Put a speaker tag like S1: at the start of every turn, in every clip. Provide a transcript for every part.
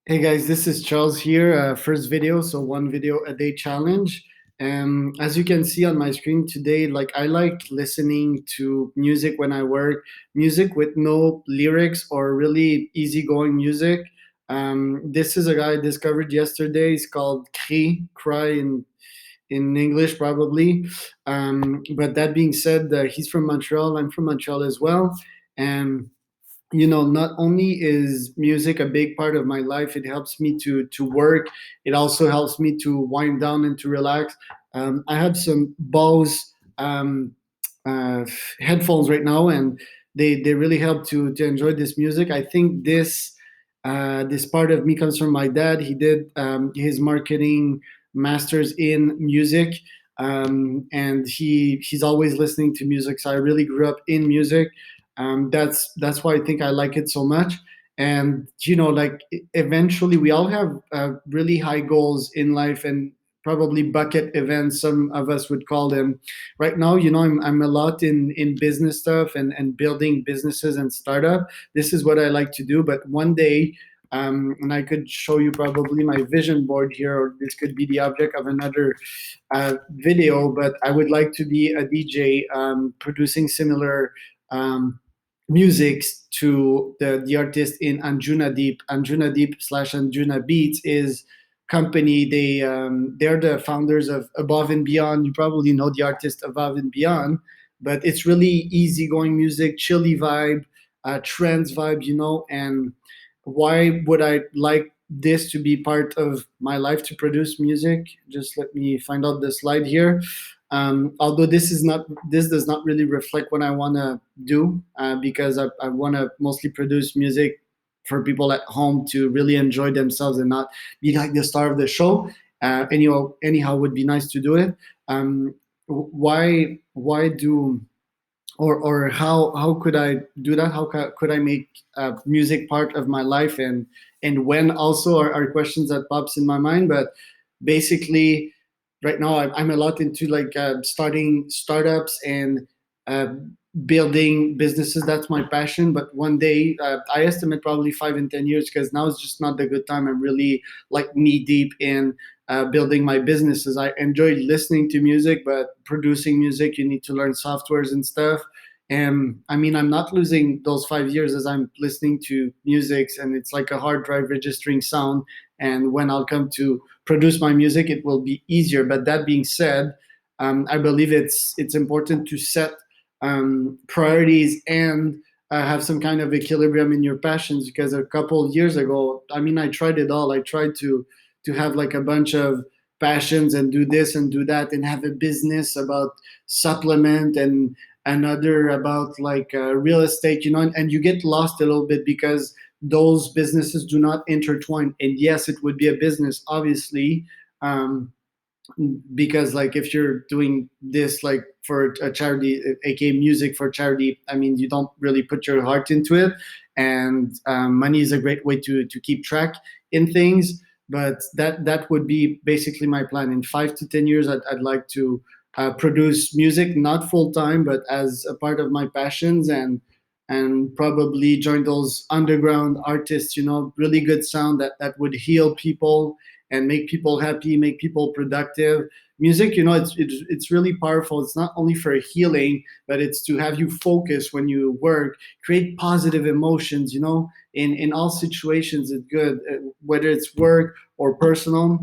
S1: Hey guys, this is Charles here. First video, so one video a day challenge. As you can see on my screen today, like I like listening to music when I work, music with no lyrics or really easygoing music. This is a guy I discovered yesterday. He's called Cry in English probably. But that being said, he's from Montreal. I'm from Montreal as well. And not only is music a big part of my life, it helps me to work. It also helps me to wind down and to relax. I have some Bose uh, headphones right now, and they really help to enjoy this music. I think this part of me comes from my dad. He did his marketing masters in music, and he's always listening to music. So I really grew up in music. That's why I think I like it so much. And like eventually, we all have really high goals in life and probably bucket events. Some of us would call them. Right now, I'm a lot in business stuff and building businesses and startup. This is what I like to do. But one day. And I could show you probably my vision board here, or this could be the object of another video. But I would like to be a DJ, producing similar um, musics to the artist in Anjuna Deep. Anjuna Deep slash Anjuna Beats is company. They're the founders of Above and Beyond. You probably know the artist Above and Beyond, but it's really easygoing music, chilly vibe, trance vibe, and why would I like this to be part of my life to produce music? Just let me find out the slide here. Although this does not really reflect what I want to do, because I want to mostly produce music for people at home to really enjoy themselves and not be like the star of the show. Anyhow, would be nice to do it. Why do or how could I do that? Could I make music part of my life, and when also are questions that pops in my mind. But basically, right now I'm a lot into like starting startups and uh, building businesses. That's my passion. But one day, I estimate probably 5 and 10 years, because now it's just not the good time. I'm really like knee deep in building my businesses. I enjoy listening to music, but producing music, you need to learn softwares and stuff. And I mean, I'm not losing those 5 years as I'm listening to music, and it's like a hard drive registering sound. And when I'll come to produce my music, it will be easier. But that being said, I believe it's important to set priorities and have some kind of equilibrium in your passions. Because a couple of years ago, I mean, I tried it all. I tried to have like a bunch of passions and do this and do that and have a business about supplement and another about like real estate, and you get lost a little bit because those businesses do not intertwine. And yes, it would be a business, obviously, um, because like if you're doing this like for a charity, aka music for charity, I mean, you don't really put your heart into it. And money is a great way to keep track in things. But that would be basically my plan. In 5 to 10 years, I'd like to produce music, not full time, but as a part of my passions, and probably join those underground artists, really good sound that would heal people and make people happy, make people productive. Music, it's really powerful. It's not only for healing, but it's to have you focus when you work, create positive emotions. In all situations, it's good, whether it's work or personal.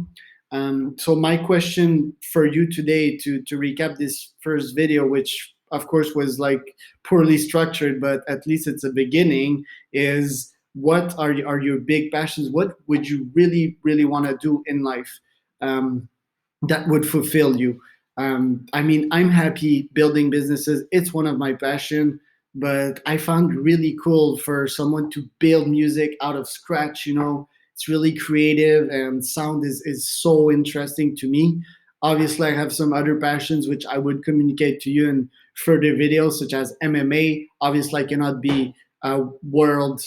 S1: So my question for you today, to recap this first video, which of course was like poorly structured, but at least it's a beginning, is what are your big passions? What would you really, really want to do in life that would fulfill you? I mean, I'm happy building businesses. It's one of my passion, but I found really cool for someone to build music out of scratch. It's really creative, and sound is so interesting to me. Obviously, I have some other passions which I would communicate to you in further videos, such as MMA. Obviously, I cannot be a world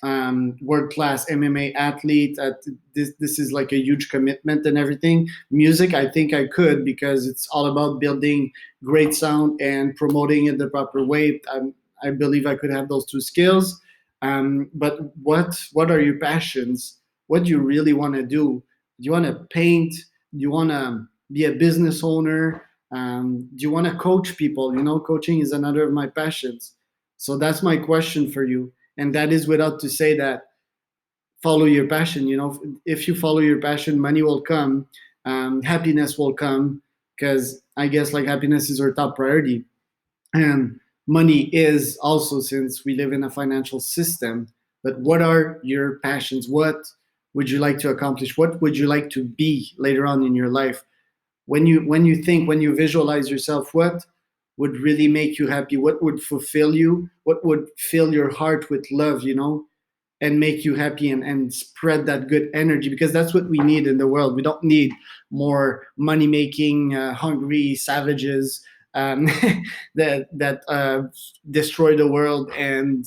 S1: class MMA athlete. This is like a huge commitment and everything. Music, I think I could, because it's all about building great sound and promoting it the proper way. I believe I could have those two skills. But what are your passions? what do you really want to do? Do you want to paint? Do you want to be a business owner? Do you want to coach people? Coaching is another of my passions. So that's my question for you. And that is without to say that follow your passion. If you follow your passion, money will come, happiness will come, because I guess like happiness is our top priority. And money is also, since we live in a financial system. But what are your passions? What would you like to accomplish? What would you like to be later on in your life? When you visualize yourself, what would really make you happy? What would fulfill you? What would fill your heart with love, and make you happy, and spread that good energy, because that's what we need in the world. We don't need more money making, hungry savages, that destroy the world, and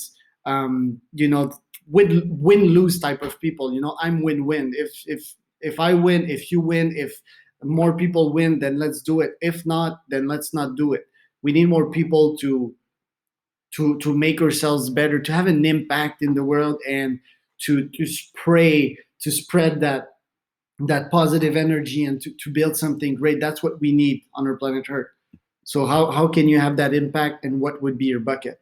S1: win lose type of people. I'm win win. If I win, if you win, if more people win, then let's do it. If not, then let's not do it. We need more people to make ourselves better, to have an impact in the world, and to spread that positive energy, and to build something great. That's what we need on our planet Earth. So how can you have that impact, and what would be your bucket?